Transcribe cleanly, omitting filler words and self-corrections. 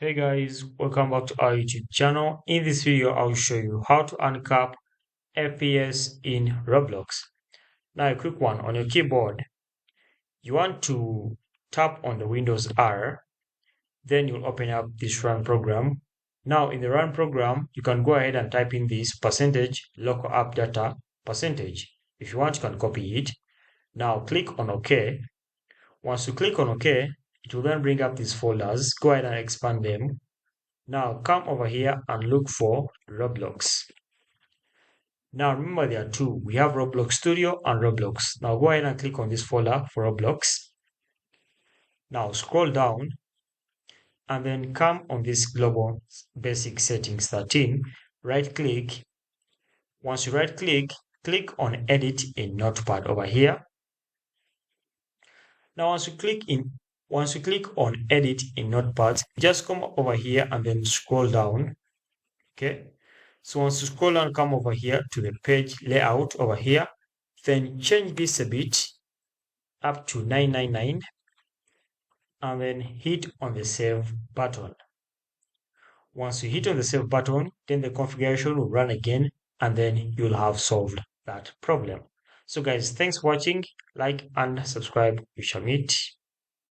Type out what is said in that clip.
Hey guys, welcome back to our YouTube channel. In this video, I'll show you how to uncap FPS in Roblox. Now, a quick one on your keyboard. You want to tap on the Windows R, then you'll open up this run program. Now, in the run program, you can go ahead and type in this percentage local app data percentage. If you want, you can copy it. Now, click on OK. Once you click on OK, it will then bring up these folders. Go ahead and expand them. Now come over here and look for Roblox. Now remember there are two. We have Roblox Studio and Roblox. Now go ahead and click on this folder for Roblox. Now scroll down and then come on this global basic settings 13. Right click. Once you right click, click on edit in Notepad over here. Now once you click on edit in Notepad, just come over here and then scroll down. Okay. So once you scroll down, come over here to the page layout over here, then change this a bit up to 999 and then hit on the save button. Once you hit on the save button, then the configuration will run again and then you'll have solved that problem. So guys, thanks for watching. Like and subscribe. We shall meet